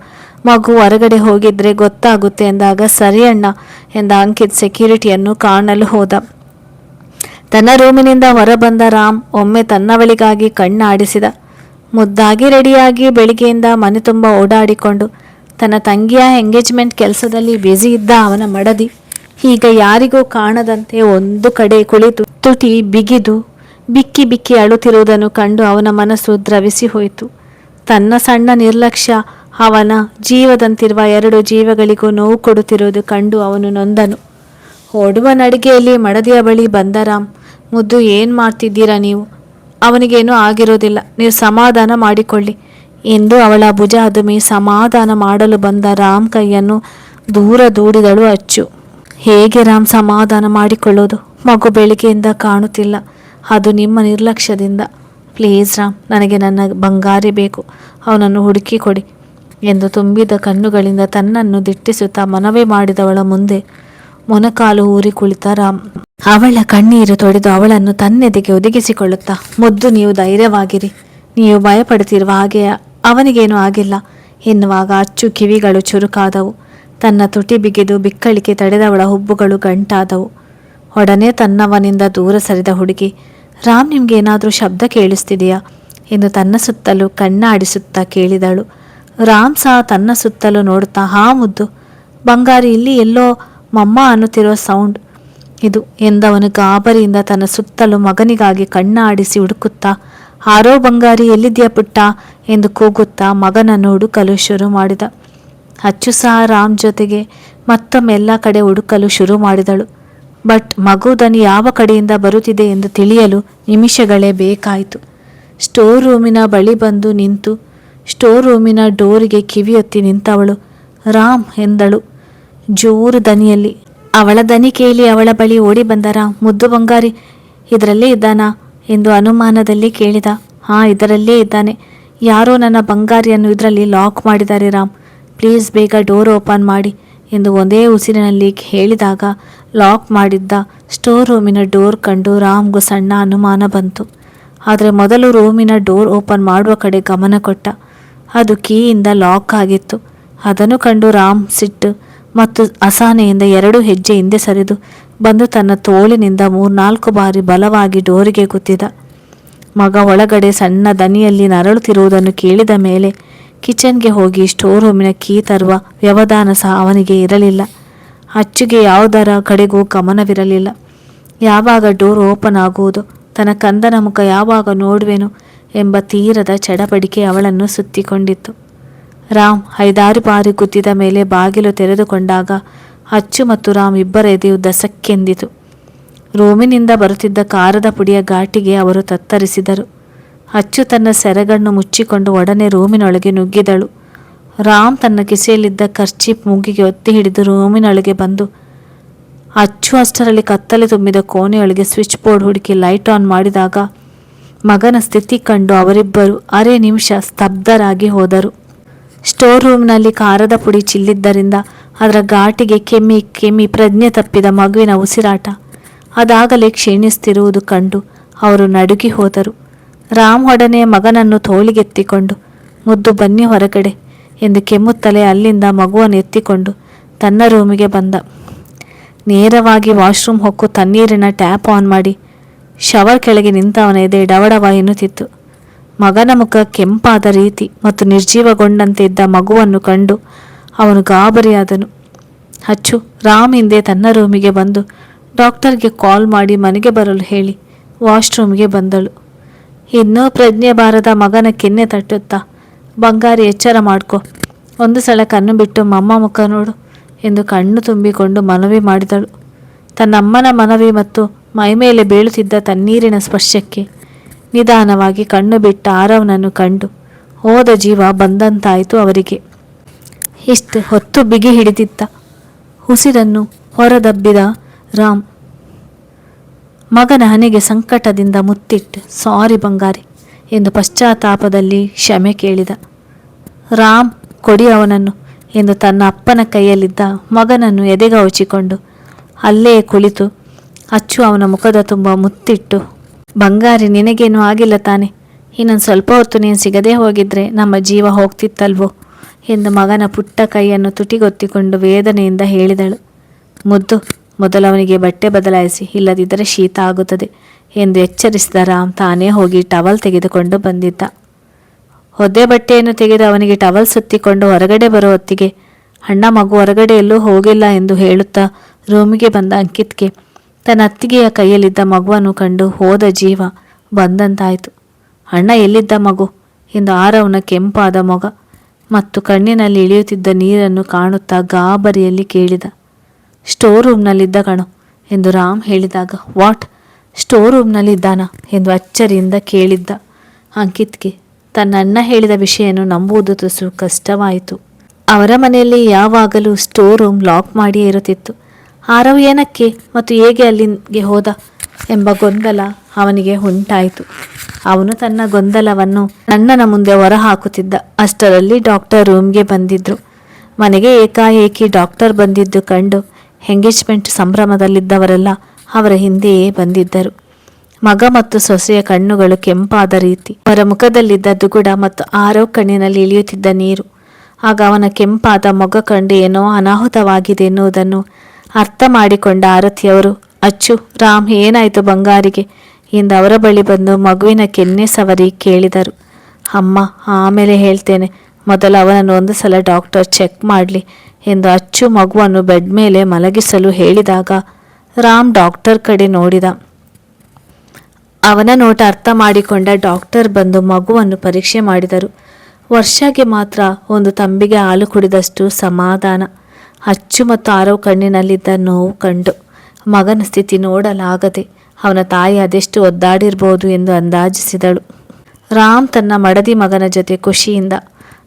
ಮಗು ಹೊರಗಡೆ ಹೋಗಿದ್ರೆ ಗೊತ್ತಾಗುತ್ತೆ ಎಂದಾಗ ಸರಿ ಅಣ್ಣ ಎಂದ ಅಂಕಿತ್ ಸೆಕ್ಯೂರಿಟಿಯನ್ನು ಕಾಣಲು ಹೋದ. ತನ್ನ ರೂಮಿನಿಂದ ಹೊರಬಂದ ರಾಮ್ ಒಮ್ಮೆ ತನ್ನವಳಿಗಾಗಿ ಕಣ್ಣಾಡಿಸಿದ. ಮುದ್ದಾಗಿ ರೆಡಿಯಾಗಿ ಬೆಳಿಗ್ಗೆಯಿಂದ ಮನೆ ತುಂಬ ಓಡಾಡಿಕೊಂಡು ತನ್ನ ತಂಗಿಯ ಎಂಗೇಜ್ಮೆಂಟ್ ಕೆಲಸದಲ್ಲಿ ಬ್ಯುಸಿ ಇದ್ದ ಅವನ ಮಡದಿ ಈಗ ಯಾರಿಗೂ ಕಾಣದಂತೆ ಒಂದು ಕಡೆ ಕುಳಿತು ತುಟಿ ಬಿಗಿದು ಬಿಕ್ಕಿ ಬಿಕ್ಕಿ ಅಳುತ್ತಿರುವುದನ್ನು ಕಂಡು ಅವನ ಮನಸ್ಸು ದ್ರವಿಸಿ ಹೋಯಿತು. ತನ್ನ ಸಣ್ಣ ನಿರ್ಲಕ್ಷ್ಯ ಅವನ ಜೀವದಂತಿರುವ 2 ಜೀವಗಳಿಗೂ ನೋವು ಕೊಡುತ್ತಿರುವುದು ಕಂಡು ಅವನು ನೊಂದನು. ಓಡುವ ನಡಿಗೆಯಲ್ಲಿ ಮಡದಿಯ ಬಳಿ ಬಂದ ರಾಮ್, ಮುದ್ದು ಏನು ಮಾಡ್ತಿದ್ದೀರಾ ನೀವು? ಅವನಿಗೇನೂ ಆಗಿರೋದಿಲ್ಲ, ನೀವು ಸಮಾಧಾನ ಮಾಡಿಕೊಳ್ಳಿ ಎಂದು ಅವಳ ಭುಜ ಅದುಮಿ ಸಮಾಧಾನ ಮಾಡಲು ಬಂದ ರಾಮ್ ಕೈಯನ್ನು ದೂರ ದೂಡಿದಳು ಅಚ್ಚು. ಹೇಗೆ ರಾಮ್ ಸಮಾಧಾನ ಮಾಡಿಕೊಳ್ಳೋದು? ಮಗು ಬೆಳಿಗ್ಗೆಯಿಂದ ಕಾಣುತ್ತಿಲ್ಲ, ಅದು ನಿಮ್ಮ ನಿರ್ಲಕ್ಷ್ಯದಿಂದ. ಪ್ಲೀಸ್ ರಾಮ್, ನನಗೆ ನನ್ನ ಬಂಗಾರಿ ಬೇಕು, ಅವನನ್ನು ಹುಡುಕಿ ಕೊಡಿ ಎಂದು ತುಂಬಿದ ಕಣ್ಣುಗಳಿಂದ ತನ್ನನ್ನು ದಿಟ್ಟಿಸುತ್ತಾ ಮನವಿ ಮಾಡಿದವಳ ಮುಂದೆ ಮೊನಕಾಲು ಊರಿ ಕುಳಿತ ರಾಮ್. ಅವಳ ಕಣ್ಣೀರು ತೊಡೆದು ಅವಳನ್ನು ತನ್ನೆದೆಗೆ ಒದಗಿಸಿಕೊಳ್ಳುತ್ತಾ, ಮುದ್ದು ನೀವು ಧೈರ್ಯವಾಗಿರಿ, ನೀವು ಭಯಪಡುತ್ತಿರುವ ಹಾಗೆ ಅವನಿಗೇನೂ ಆಗಿಲ್ಲ ಎನ್ನುವಾಗ ಅಚ್ಚು ಕಿವಿಗಳು ಚುರುಕಾದವು. ತನ್ನ ತುಟಿ ಬಿಗಿದು ಬಿಕ್ಕಳಿಕೆ ತಡೆದವಳ ಹುಬ್ಬುಗಳು ಗಂಟಾದವು. ಒಡನೆ ತನ್ನವನಿಂದ ದೂರ ಸರಿದ ಹುಡುಗಿ, ರಾಮ್ ನಿಮ್ಗೇನಾದರೂ ಶಬ್ದ ಕೇಳಿಸ್ತಿದೆಯಾ ಎಂದು ತನ್ನ ಸುತ್ತಲೂ ಕಣ್ಣಾಡಿಸುತ್ತಾ ಕೇಳಿದಳು. ರಾಮ್ ಸಹ ತನ್ನ ಸುತ್ತಲೂ ನೋಡುತ್ತಾ, ಹಾ ಮುದ್ದು, ಬಂಗಾರಿ ಇಲ್ಲಿ ಎಲ್ಲೋ ಮಮ್ಮ ಅನ್ನುತ್ತಿರುವ ಸೌಂಡ್ ಇದು ಎಂದವನು ಗಾಬರಿಯಿಂದ ತನ್ನ ಸುತ್ತಲೂ ಮಗನಿಗಾಗಿ ಕಣ್ಣಾಡಿಸಿ ಹುಡುಕುತ್ತಾ, ಆರೋ ಬಂಗಾರಿ ಎಲ್ಲಿದ್ಯಾ ಪುಟ್ಟ ಎಂದು ಕೂಗುತ್ತಾ ಮಗನನ್ನು ಹುಡುಕಲು ಶುರು ಮಾಡಿದ. ಅಚ್ಚು ಸಹ ರಾಮ್ ಜೊತೆಗೆ ಮತ್ತೊಮ್ಮೆ ಎಲ್ಲ ಕಡೆ ಹುಡುಕಲು ಶುರು ಮಾಡಿದಳು. ಬಟ್ ಮಗು ದನಿ ಯಾವ ಕಡೆಯಿಂದ ಬರುತ್ತಿದೆ ಎಂದು ತಿಳಿಯಲು ನಿಮಿಷಗಳೇ ಬೇಕಾಯಿತು. ಸ್ಟೋರ್ ರೂಮಿನ ಬಳಿ ಬಂದು ನಿಂತು ಸ್ಟೋರ್ ರೂಮಿನ ಡೋರಿಗೆ ಕಿವಿಯೊತ್ತಿ ನಿಂತವಳು ರಾಮ್ ಎಂದಳು ಜೋರು ದನಿಯಲ್ಲಿ. ಅವಳ ದನಿ ಕೇಳಿ ಅವಳ ಬಳಿ ಓಡಿ ಬಂದ ರಾಮ್, ಮುದ್ದು ಬಂಗಾರಿ ಇದರಲ್ಲೇ ಇದ್ದಾನಾ ಎಂದು ಅನುಮಾನದಲ್ಲಿ ಕೇಳಿದ. ಹಾಂ, ಇದರಲ್ಲೇ ಇದ್ದಾನೆ. ಯಾರೋ ನನ್ನ ಬಂಗಾರಿಯನ್ನು ಇದರಲ್ಲಿ ಲಾಕ್ ಮಾಡಿದ್ದಾರೆ ರಾಮ್, ಪ್ಲೀಸ್ ಬೇಗ ಡೋರ್ ಓಪನ್ ಮಾಡಿ ಎಂದು ಒಂದೇ ಉಸಿರಿನಲ್ಲಿ ಹೇಳಿದಾಗ ಲಾಕ್ ಮಾಡಿದ್ದ ಸ್ಟೋರ್ ರೂಮಿನ ಡೋರ್ ಕಂಡು ರಾಮ್ಗೂ ಸಣ್ಣ ಅನುಮಾನ ಬಂತು. ಆದರೆ ಮೊದಲು ರೂಮಿನ ಡೋರ್ ಓಪನ್ ಮಾಡುವ ಕಡೆ ಗಮನ ಕೊಟ್ಟ. ಅದು ಕೀಯಿಂದ ಲಾಕ್ ಆಗಿತ್ತು. ಅದನ್ನು ಕಂಡು ರಾಮ್ ಸಿಟ್ಟು ಮತ್ತು ಅಸಹನೆಯಿಂದ 2 ಹೆಜ್ಜೆ ಹಿಂದೆ ಸರಿದು ಬಂದು ತನ್ನ ತೋಳಿನಿಂದ 3-4 ಬಾರಿ ಬಲವಾಗಿ ಡೋರಿಗೆ ಗುದ್ದಿದ. ಮಗ ಒಳಗಡೆ ಸಣ್ಣ ದನಿಯಲ್ಲಿ ನರಳುತ್ತಿರುವುದನ್ನು ಕೇಳಿದ ಮೇಲೆ ಕಿಚನ್ಗೆ ಹೋಗಿ ಸ್ಟೋರ್ ರೂಮಿನ ಕೀ ತರುವ ವ್ಯವಧಾನ ಸಹ ಅವನಿಗೆ ಇರಲಿಲ್ಲ. ಅಚ್ಚುಗೆ ಯಾವುದರ ಕಡೆಗೂ ಗಮನವಿರಲಿಲ್ಲ. ಯಾವಾಗ ಡೋರ್ ಓಪನ್ ಆಗುವುದು, ತನ್ನ ಕಂದನ ಮುಖ ಯಾವಾಗ ನೋಡುವೆನು ಎಂಬ ತೀರದ ಚಡಪಡಿಕೆ ಅವಳನ್ನು ಸುತ್ತಿಕೊಂಡಿತ್ತು. ರಾಮ್ 5-6 ಬಾರಿ ಗುದ್ದಿದ ಮೇಲೆ ಬಾಗಿಲು ತೆರೆದುಕೊಂಡಾಗ ಅಚ್ಚು ಮತ್ತು ರಾಮ್ ಇಬ್ಬರ ಎದೆಯು ದಸಕ್ಕೆಂದಿತು. ರೂಮಿನಿಂದ ಬರುತ್ತಿದ್ದ ಖಾರದ ಪುಡಿಯ ಘಾಟಿಗೆ ಅವರು ತತ್ತರಿಸಿದರು. ಅಚ್ಚು ತನ್ನ ಸೆರಗನ್ನು ಮುಚ್ಚಿಕೊಂಡು ಒಡನೆ ರೂಮಿನೊಳಗೆ ನುಗ್ಗಿದಳು. ರಾಮ್ ತನ್ನ ಕಿಸೆಯಲ್ಲಿದ್ದ ಕರ್ಚೀಪ್ ಮೂಗಿಗೆ ಒತ್ತಿ ಹಿಡಿದು ರೂಮಿನೊಳಗೆ ಬಂದು ಅಚ್ಚು ಅಷ್ಟರಲ್ಲಿ ಕತ್ತಲೆ ತುಂಬಿದ ಕೋಣೆಯೊಳಗೆ ಸ್ವಿಚ್ ಬೋರ್ಡ್ ಹುಡುಕಿ ಲೈಟ್ ಆನ್ ಮಾಡಿದಾಗ ಮಗನ ಸ್ಥಿತಿ ಕಂಡು ಅವರಿಬ್ಬರು ಅರೆ ನಿಮಿಷ ಸ್ತಬ್ಧರಾಗಿ ಹೋದರು. ಸ್ಟೋರ್ ರೂಮ್ನಲ್ಲಿ ಖಾರದ ಪುಡಿ ಚಿಲ್ಲಿದ್ದರಿಂದ ಅದರ ಘಾಟಿಗೆ ಕೆಮ್ಮಿ ಕೆಮ್ಮಿ ಪ್ರಜ್ಞೆ ತಪ್ಪಿದ ಮಗುವಿನ ಉಸಿರಾಟ ಅದಾಗಲೇ ಕ್ಷೀಣಿಸ್ತಿರುವುದು ಕಂಡು ಅವರು ನಡುಗಿ ಹೋದರು. ರಾಮ್ ಒಡನೆ ಮಗನನ್ನು ತೋಳಿಗೆತ್ತಿಕೊಂಡು ಮುದ್ದು ಬನ್ನಿ ಹೊರಗಡೆ ಎಂದು ಕೆಮ್ಮುತ್ತಲೇ ಅಲ್ಲಿಂದ ಮಗುವನ್ನು ಎತ್ತಿಕೊಂಡು ತನ್ನ ರೂಮಿಗೆ ಬಂದ. ನೇರವಾಗಿ ವಾಶ್ರೂಮ್ ಹೊಕ್ಕು ತಣ್ಣೀರಿನ ಟ್ಯಾಪ್ ಆನ್ ಮಾಡಿ ಶವರ್ ಕೆಳಗೆ ನಿಂತವನ ಎದೆ ಡವಡವ ಎನ್ನುತ್ತಿತ್ತು. ಮಗನ ಮುಖ ಕೆಂಪಾದ ರೀತಿ ಮತ್ತು ನಿರ್ಜೀವಗೊಂಡಂತೆ ಇದ್ದ ಮಗುವನ್ನು ಕಂಡು ಅವನು ಗಾಬರಿಯಾದನು. ಅಚ್ಚು ರಾಮ್ ಹಿಂದೆ ತನ್ನ ರೂಮಿಗೆ ಬಂದು ಡಾಕ್ಟರ್ಗೆ ಕಾಲ್ ಮಾಡಿ ಮನೆಗೆ ಬರಲು ಹೇಳಿ ವಾಶ್ರೂಮ್ಗೆ ಬಂದಳು. ಇನ್ನೂ ಪ್ರಜ್ಞೆ ಬಾರದ ಮಗನ ಕೆನ್ನೆ ತಟ್ಟುತ್ತಾ, ಬಂಗಾರಿ ಎಚ್ಚರ ಮಾಡ್ಕೊ, ಒಂದು ಸಲ ಕಣ್ಣು ಬಿಟ್ಟು ಮಮ್ಮ ಮುಖ ನೋಡು ಎಂದು ಕಣ್ಣು ತುಂಬಿಕೊಂಡು ಮನವಿ ಮಾಡಿದಳು. ತನ್ನಮ್ಮನ ಮನವಿ ಮತ್ತು ಮೈಮೇಲೆ ಬೀಳುತ್ತಿದ್ದ ತಣ್ಣೀರಿನ ಸ್ಪರ್ಶಕ್ಕೆ ನಿಧಾನವಾಗಿ ಕಣ್ಣು ಬಿಟ್ಟ ಆರವನನ್ನು ಕಂಡು ಹೋದ ಜೀವ ಬಂದಂತಾಯಿತು ಅವರಿಗೆ. ಇಷ್ಟು ಹೊತ್ತು ಬಿಗಿ ಹಿಡಿದಿದ್ದ ಉಸಿರನ್ನು ಹೊರದಬ್ಬಿದ ರಾಮ್ ಮಗನ ಹಣೆಗೆ ಸಂಕಟದಿಂದ ಮುತ್ತಿಟ್ಟು ಸಾರಿ ಬಂಗಾರಿ ಎಂದು ಪಶ್ಚಾತ್ತಾಪದಲ್ಲಿ ಕ್ಷಮೆ ಕೇಳಿದ. ರಾಮ್ ಕೊಡಿ ಅವನನ್ನು ಎಂದು ತನ್ನ ಅಪ್ಪನ ಕೈಯಲ್ಲಿದ್ದ ಮಗನನ್ನು ಎದೆಗವಚಿಕೊಂಡು ಅಲ್ಲೇ ಕುಳಿತು ಅಚ್ಚು ಅವನ ಮುಖದ ತುಂಬ ಮುತ್ತಿಟ್ಟು, ಬಂಗಾರಿ ನಿನಗೇನು ಆಗಿಲ್ಲ ತಾನೆ, ಇನ್ನೊಂದು ಸ್ವಲ್ಪ ಹೊತ್ತು ನೀನು ಸಿಗದೇ ಹೋಗಿದ್ರೆ ನಮ್ಮ ಜೀವ ಹೋಗ್ತಿತ್ತಲ್ವೋ ಎಂದು ಮಗನ ಪುಟ್ಟ ಕೈಯನ್ನು ತುಟಿಗೊತ್ತಿಕೊಂಡು ವೇದನೆಯಿಂದ ಹೇಳಿದಳು. ಮುದ್ದು, ಮೊದಲವನಿಗೆ ಬಟ್ಟೆ ಬದಲಾಯಿಸಿ, ಇಲ್ಲದಿದ್ದರೆ ಶೀತ ಆಗುತ್ತದೆ ಎಂದು ಎಚ್ಚರಿಸಿದ ರಾಮ್ ತಾನೇ ಹೋಗಿ ಟವಲ್ ತೆಗೆದುಕೊಂಡು ಬಂದಿದ್ದ. ಒದ್ದೆ ಬಟ್ಟೆಯನ್ನು ತೆಗೆದು ಅವನಿಗೆ ಟವಲ್ ಸುತ್ತಿಕೊಂಡು ಹೊರಗಡೆ ಬರೋ ಹೊತ್ತಿಗೆ ಅಣ್ಣ ಮಗು ಹೊರಗಡೆ ಎಲ್ಲೂ ಹೋಗಿಲ್ಲ ಎಂದು ಹೇಳುತ್ತಾ ರೂಮಿಗೆ ಬಂದ ಅಂಕಿತ್ಗೆ ತನ್ನ ಅತ್ತಿಗೆಯ ಕೈಯಲ್ಲಿದ್ದ ಮಗುವನ್ನು ಕಂಡು ಹೋದ ಜೀವ ಬಂದಂತಾಯಿತು. ಅಣ್ಣ ಎಲ್ಲಿದ್ದ ಮಗು ಎಂದು ಆರವನ ಕೆಂಪಾದ ಮೊಗ ಮತ್ತು ಕಣ್ಣಿನಲ್ಲಿ ಇಳಿಯುತ್ತಿದ್ದ ನೀರನ್ನು ಕಾಣುತ್ತಾ ಗಾಬರಿಯಲ್ಲಿ ಕೇಳಿದ. ಸ್ಟೋರ್ ರೂಮ್ನಲ್ಲಿದ್ದ ಕಣೋ ಎಂದು ರಾಮ್ ಹೇಳಿದಾಗ, ವಾಟ್, ಸ್ಟೋರ್ ರೂಮ್ನಲ್ಲಿದ್ದಾನ ಎಂದು ಅಚ್ಚರಿಯಿಂದ ಕೇಳಿದ್ದ ಅಂಕಿತ್ಗೆ ತನ್ನ ಅಣ್ಣ ಹೇಳಿದ ವಿಷಯವನ್ನು ನಂಬುವುದು ತುಸು ಕಷ್ಟವಾಯಿತು. ಅವರ ಮನೆಯಲ್ಲಿ ಯಾವಾಗಲೂ ಸ್ಟೋರ್ ರೂಮ್ ಲಾಕ್ ಮಾಡಿಯೇ ಇರುತ್ತಿತ್ತು. ಆರವ್ ಏನಕ್ಕೆ ಮತ್ತು ಹೇಗೆ ಅಲ್ಲಿಗೆ ಹೋದ ಎಂಬ ಗೊಂದಲ ಅವನಿಗೆ ಉಂಟಾಯಿತು. ಅವನು ತನ್ನ ಗೊಂದಲವನ್ನು ಅಣ್ಣನ ಮುಂದೆ ಹೊರಹಾಕುತ್ತಿದ್ದ. ಅಷ್ಟರಲ್ಲಿ ಡಾಕ್ಟರ್ ರೂಮ್ಗೆ ಬಂದಿದ್ರು. ಮನೆಗೆ ಏಕಾಏಕಿ ಡಾಕ್ಟರ್ ಬಂದಿದ್ದು ಕಂಡು ಎಂಗೇಜ್ಮೆಂಟ್ ಸಂಭ್ರಮದಲ್ಲಿದ್ದವರೆಲ್ಲ ಅವರ ಹಿಂದೆಯೇ ಬಂದಿದ್ದರು. ಮಗ ಮತ್ತು ಸೊಸೆಯ ಕಣ್ಣುಗಳು ಕೆಂಪಾದ ರೀತಿ, ಅವರ ಮುಖದಲ್ಲಿದ್ದ ದುಗುಡ ಮತ್ತು ಆರವ್ ಕಣ್ಣಿನಲ್ಲಿ ಇಳಿಯುತ್ತಿದ್ದ ನೀರು. ಆಗ ಅವನ ಕೆಂಪಾದ ಮೊಗ ಕಂಡು ಏನೋ ಅನಾಹುತವಾಗಿದೆ ಎನ್ನುವುದನ್ನು ಅರ್ಥ ಮಾಡಿಕೊಂಡ ಆರತಿಯವರು, ಅಚ್ಚು, ರಾಮ್ ಏನಾಯಿತು ಬಂಗಾರಿಗೆ ಎಂದು ಅವರ ಬಳಿ ಬಂದು ಮಗುವಿನ ಕೆನ್ನೆ ಸವರಿ ಕೇಳಿದರು. ಅಮ್ಮ, ಆಮೇಲೆ ಹೇಳ್ತೇನೆ, ಮೊದಲು ಅವನನ್ನು ಒಂದು ಸಲ ಡಾಕ್ಟರ್ ಚೆಕ್ ಮಾಡಲಿ ಎಂದು ಅಚ್ಚು ಮಗುವನ್ನು ಬೆಡ್ ಮೇಲೆ ಮಲಗಿಸಲು ಹೇಳಿದಾಗ ರಾಮ್ ಡಾಕ್ಟರ್ ಕಡೆ ನೋಡಿದ. ಅವನ ನೋಟ ಅರ್ಥ ಮಾಡಿಕೊಂಡ ಡಾಕ್ಟರ್ ಬಂದು ಮಗುವನ್ನು ಪರೀಕ್ಷೆ ಮಾಡಿದರು. ವರ್ಷಗೆ ಮಾತ್ರ ಒಂದು ತಂಬಿಗೆ ಹಾಲು ಕುಡಿದಷ್ಟು ಸಮಾಧಾನ. ಅಚ್ಚು ಮತ್ತು ಆರವ್ ಕಣ್ಣಿನಲ್ಲಿದ್ದ ನೋವು ಕಂಡು ಮಗನ ಸ್ಥಿತಿ ನೋಡಲಾಗದೆ ಅವನ ತಾಯಿ ಅದೆಷ್ಟು ಒದ್ದಾಡಿರ್ಬೋದು ಎಂದು ಅಂದಾಜಿಸಿದಳು. ರಾಮ್ ತನ್ನ ಮಡದಿ ಮಗನ ಜೊತೆ ಖುಷಿಯಿಂದ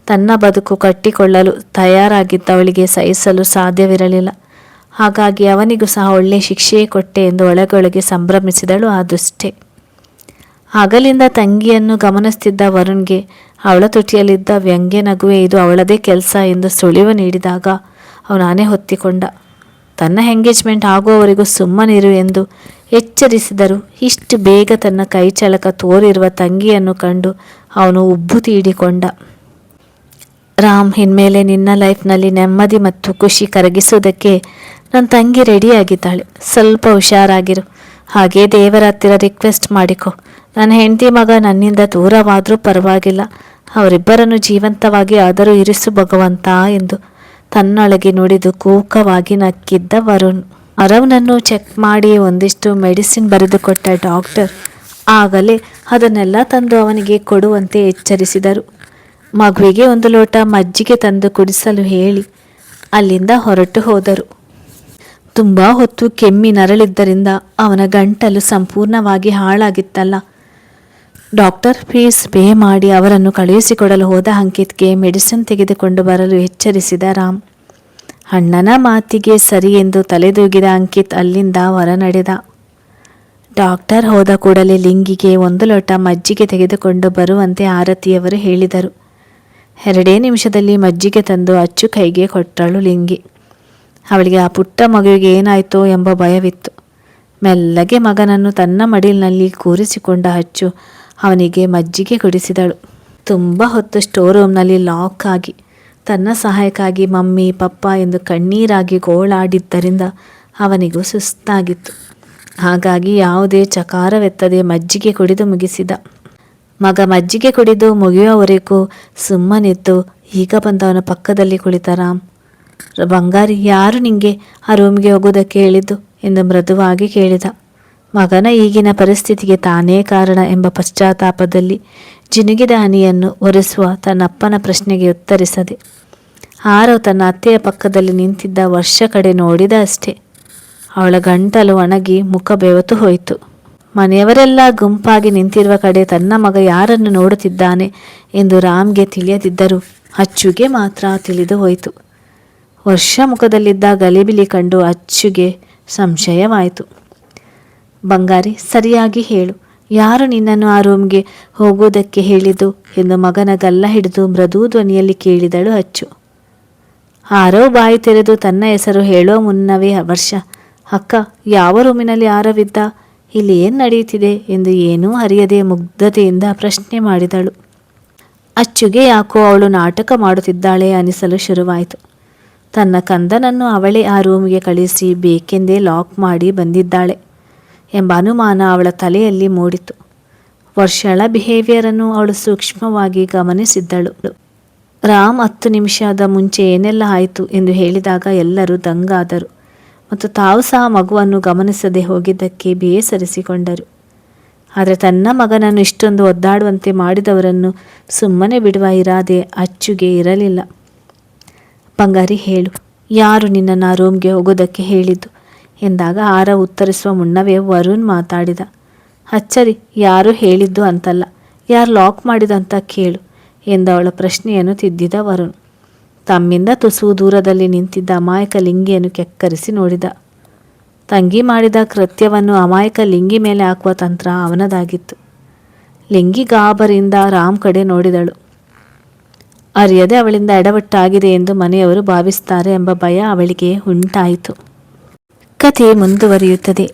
ತನ್ನ ಬದುಕು ಕಟ್ಟಿಕೊಳ್ಳಲು ತಯಾರಾಗಿದ್ದವಳಿಗೆ ಸಹಿಸಲು ಸಾಧ್ಯವಿರಲಿಲ್ಲ. ಹಾಗಾಗಿ ಅವನಿಗೂ ಸಹ ಒಳ್ಳೆ ಶಿಕ್ಷೆಯೇ ಕೊಟ್ಟೆ ಎಂದು ಒಳಗೊಳಗೆ ಸಂಭ್ರಮಿಸಿದಳು ಆ ದುಷ್ಟೆ. ಹಗಲಿಂದ ತಂಗಿಯನ್ನು ಗಮನಿಸ್ತಿದ್ದ ವರುಣ್ಗೆ ಅವಳ ತುಟಿಯಲ್ಲಿದ್ದ ವ್ಯಂಗ್ಯ ನಗುವೆ ಇದು ಅವಳದೇ ಕೆಲಸ ಎಂದು ಸುಳಿವು ನೀಡಿದಾಗ ಅವನಾನೇ ಹೊತ್ತಿಕೊಂಡ. ತನ್ನ ಎಂಗೇಜ್ಮೆಂಟ್ ಆಗುವವರೆಗೂ ಸುಮ್ಮನಿರು ಎಂದು ಎಚ್ಚರಿಸಿದರು. ಇಷ್ಟು ಬೇಗ ತನ್ನ ಕೈ ಚಳಕ ತೋರಿರುವ ತಂಗಿಯನ್ನು ಕಂಡು ಅವನು ಉಬ್ಬು ತೀಡಿಕೊಂಡ. ರಾಮ್, ಇನ್ಮೇಲೆ ನಿನ್ನ ಲೈಫ್ನಲ್ಲಿ ನೆಮ್ಮದಿ ಮತ್ತು ಖುಷಿ ಕರಗಿಸೋದಕ್ಕೆ ನನ್ನ ತಂಗಿ ರೆಡಿಯಾಗಿದ್ದಾಳೆ. ಸ್ವಲ್ಪ ಹುಷಾರಾಗಿರು. ಹಾಗೇ ದೇವರ ಹತ್ತಿರ ರಿಕ್ವೆಸ್ಟ್ ಮಾಡಿಕೊ, ನನ್ನ ಹೆಂಡತಿ ಮಗ ನನ್ನಿಂದ ದೂರವಾದರೂ ಪರವಾಗಿಲ್ಲ, ಅವರಿಬ್ಬರನ್ನು ಜೀವಂತವಾಗಿ ಆದರೂ ಇರಿಸು ಭಗವಂತ ಎಂದು ತನ್ನೊಳಗೆ ನುಡಿದು ಕೂಕವಾಗಿ ನಕ್ಕಿದ್ದ ವರುಣ್. ಅರವ್ನನ್ನು ಚೆಕ್ ಮಾಡಿ ಒಂದಿಷ್ಟು ಮೆಡಿಸಿನ್ ಬರೆದುಕೊಟ್ಟ ಡಾಕ್ಟರ್ ಆಗಲೇ ಅದನ್ನೆಲ್ಲ ತಂದು ಅವನಿಗೆ ಕೊಡುವಂತೆ ಎಚ್ಚರಿಸಿದರು. ಮಗುವಿಗೆ ಒಂದು ಲೋಟ ಮಜ್ಜಿಗೆ ತಂದು ಕುಡಿಸಲು ಹೇಳಿ ಅಲ್ಲಿಂದ ಹೊರಟು ಹೋದರು. ತುಂಬ ಹೊತ್ತು ಕೆಮ್ಮಿ ನರಳಿದ್ದರಿಂದ ಅವನ ಗಂಟಲು ಸಂಪೂರ್ಣವಾಗಿ ಹಾಳಾಗಿತ್ತಲ್ಲ. ಡಾಕ್ಟರ್ ಫೀಸ್ ಪೇ ಮಾಡಿ ಅವರನ್ನು ಕಳುಹಿಸಿಕೊಡಲು ಹೋದ ಅಂಕಿತ್ಗೆ ಮೆಡಿಸಿನ್ ತೆಗೆದುಕೊಂಡು ಬರಲು ಎಚ್ಚರಿಸಿದ ರಾಮ್. ಅಣ್ಣನ ಮಾತಿಗೆ ಸರಿ ಎಂದು ತಲೆದೂಗಿದ ಅಂಕಿತ್ ಅಲ್ಲಿಂದ ಹೊರ ನಡೆದ. ಡಾಕ್ಟರ್ ಹೋದ ಕೂಡಲೇ ಲಿಂಗಿಗೆ 1 ಲೋಟ ಮಜ್ಜಿಗೆ ತೆಗೆದುಕೊಂಡು ಬರುವಂತೆ ಆರತಿಯವರು ಹೇಳಿದರು. 2 ನಿಮಿಷದಲ್ಲಿ ಮಜ್ಜಿಗೆ ತಂದು ಅಚ್ಚು ಕೈಗೆ ಕೊಟ್ಟಳು ಲಿಂಗಿ. ಅವಳಿಗೆ ಆ ಪುಟ್ಟ ಮಗುವಿಗೆ ಏನಾಯಿತೋ ಎಂಬ ಭಯವಿತ್ತು. ಮೆಲ್ಲಗೆ ಮಗನನ್ನು ತನ್ನ ಮಡಿಲಿನಲ್ಲಿ ಕೂರಿಸಿಕೊಂಡ ಅಚ್ಚು ಅವನಿಗೆ ಮಜ್ಜಿಗೆ ಕುಡಿಸಿದಳು. ತುಂಬ ಹೊತ್ತು ಸ್ಟೋರ್ ರೂಮ್ನಲ್ಲಿ ಲಾಕ್ ಆಗಿ ತನ್ನ ಸಹಾಯಕ್ಕಾಗಿ ಮಮ್ಮಿ ಪಪ್ಪ ಎಂದು ಕಣ್ಣೀರಾಗಿ ಗೋಳಾಡಿದ್ದರಿಂದ ಅವನಿಗೂ ಸುಸ್ತಾಗಿತ್ತು. ಹಾಗಾಗಿ ಯಾವುದೇ ಚಕಾರವೆತ್ತದೆ ಮಜ್ಜಿಗೆ ಕುಡಿದು ಮುಗಿಸಿದ. ಮಗ ಮಜ್ಜಿಗೆ ಕುಡಿದು ಮುಗಿಯುವವರೆಗೂ ಸುಮ್ಮನಿದ್ದು ಈಗ ಬಂದವನ ಪಕ್ಕದಲ್ಲಿ ಕುಳಿತ ರಾಮ್. ಬಂಗಾರಿ, ಯಾರು ನಿಂಗೆ ಆ ರೂಮ್ಗೆ ಹೋಗೋದಕ್ಕೆ ಹೇಳಿದ್ದು ಎಂದು ಮೃದುವಾಗಿ ಕೇಳಿದ. ಮಗನ ಈಗಿನ ಪರಿಸ್ಥಿತಿಗೆ ತಾನೇ ಕಾರಣ ಎಂಬ ಪಶ್ಚಾತ್ತಾಪದಲ್ಲಿ ಜಿನುಗಿದ ಹನಿಯನ್ನು ಒರೆಸುವ ತನ್ನಪ್ಪನ ಪ್ರಶ್ನೆಗೆ ಉತ್ತರಿಸದೆ ಆರವ್ ತನ್ನ ಅತ್ತೆಯ ಪಕ್ಕದಲ್ಲಿ ನಿಂತಿದ್ದ ವರ್ಷ ಕಡೆ ನೋಡಿದ ಅಷ್ಟೇ. ಅವಳ ಗಂಟಲು ಒಣಗಿ ಮುಖ ಬೆವತು ಹೋಯಿತು. ಮನೆಯವರೆಲ್ಲ ಗುಂಪಾಗಿ ನಿಂತಿರುವ ಕಡೆ ತನ್ನ ಮಗ ಯಾರನ್ನು ನೋಡುತ್ತಿದ್ದಾನೆ ಎಂದು ರಾಮ್ಗೆ ತಿಳಿಯದಿದ್ದರೂ ಅಚ್ಚುಗೆ ಮಾತ್ರ ತಿಳಿದು ಹೋಯಿತು. ವರ್ಷ ಮುಖದಲ್ಲಿದ್ದ ಗಲಿಬಿಲಿ ಕಂಡು ಅಚ್ಚುಗೆ ಸಂಶಯವಾಯಿತು. ಬಂಗಾರಿ, ಸರಿಯಾಗಿ ಹೇಳು, ಯಾರು ನಿನ್ನನ್ನು ಆ ರೂಮ್ಗೆ ಹೋಗುವುದಕ್ಕೆ ಹೇಳಿದ್ದು ಎಂದು ಮಗನ ಗಲ್ಲ ಹಿಡಿದು ಮೃದು ಧ್ವನಿಯಲ್ಲಿ ಕೇಳಿದಳು ಅಚ್ಚು. ಆರವ್ ಬಾಯಿ ತೆರೆದು ತನ್ನ ಹೆಸರು ಹೇಳೋ ಮುನ್ನವೇ ವರ್ಷ, ಅಕ್ಕ, ಯಾವ ರೂಮಿನಲ್ಲಿ ಆರವಿದ್ದ, ಇಲ್ಲಿ ಏನು ನಡೆಯುತ್ತಿದೆ ಎಂದು ಏನೂ ಅರಿಯದೆ ಮುಗ್ಧತೆಯಿಂದ ಪ್ರಶ್ನೆ ಮಾಡಿದಳು. ಅಚ್ಚುಗೆ ಯಾಕೋ ಅವಳು ನಾಟಕ ಮಾಡುತ್ತಿದ್ದಾಳೆ ಅನಿಸಲು ಶುರುವಾಯಿತು. ತನ್ನ ಕಂದನನ್ನು ಅವಳೇ ಆ ರೂಮಿಗೆ ಕಳಿಸಿ ಬೇಕೆಂದೇ ಲಾಕ್ ಮಾಡಿ ಬಂದಿದ್ದಾಳೆ ಎಂಬ ಅನುಮಾನ ಅವಳ ತಲೆಯಲ್ಲಿ ಮೂಡಿತು. ವರ್ಷಳ ಬಿಹೇವಿಯರನ್ನು ಅವಳು ಸೂಕ್ಷ್ಮವಾಗಿ ಗಮನಿಸಿದ್ದಳು. ರಾಮ್ 10 ನಿಮಿಷದ ಮುಂಚೆ ಏನೆಲ್ಲ ಆಯಿತು ಎಂದು ಹೇಳಿದಾಗ ಎಲ್ಲರೂ ದಂಗಾದರು ಮತ್ತು ತಾವು ಸಹ ಮಗುವನ್ನು ಗಮನಿಸದೆ ಹೋಗಿದ್ದಕ್ಕೆ ಬೇಸರಿಸಿಕೊಂಡರು. ಆದರೆ ತನ್ನ ಮಗನನ್ನು ಇಷ್ಟೊಂದು ಒದ್ದಾಡುವಂತೆ ಮಾಡಿದವರನ್ನು ಸುಮ್ಮನೆ ಬಿಡುವ ಇರಾದೆ ಅಚ್ಚುಗೆ ಇರಲಿಲ್ಲ. ಬಂಗಾರಿ, ಹೇಳು, ಯಾರು ನಿನ್ನನ್ನು ಆ ರೂಮ್ಗೆ ಹೋಗೋದಕ್ಕೆ ಹೇಳಿದ್ದು ಎಂದಾಗ ಆರವ್ ಉತ್ತರಿಸುವ ಮುನ್ನವೇ ವರುಣ್ ಮಾತಾಡಿದ. ಅಚ್ಚರಿ, ಯಾರು ಹೇಳಿದ್ದು ಅಂತಲ್ಲ, ಯಾರು ಲಾಕ್ ಮಾಡಿದಂತ ಕೇಳು ಎಂದವಳ ಪ್ರಶ್ನೆಯನ್ನು ತಿದ್ದಿದ ವರುಣ್. ತಮ್ಮಿಂದ ತುಸು ದೂರದಲ್ಲಿ ನಿಂತಿದ್ದ ಅಮಾಯಕ ಲಿಂಗಿಯನ್ನು ಕೆಕ್ಕರಿಸಿ ನೋಡಿದ. ತಂಗಿ ಮಾಡಿದ ಕೃತ್ಯವನ್ನು ಅಮಾಯಕ ಲಿಂಗಿ ಮೇಲೆ ಹಾಕುವ ತಂತ್ರ ಅವನದಾಗಿತ್ತು. ಲಿಂಗಿ ಗಾಬರಿಯಿಂದ ರಾಮ್ ಕಡೆ ನೋಡಿದಳು. ಅರಿಯದೆ ಅವಳಿಂದ ಎಡವಟ್ಟಾಗಿದೆ ಎಂದು ಮನೆಯವರು ಭಾವಿಸ್ತಾರೆ ಎಂಬ ಭಯ ಅವಳಿಗೆ ಉಂಟಾಯಿತು. ಕಥೆ ಮುಂದುವರಿಯುತ್ತದೆ.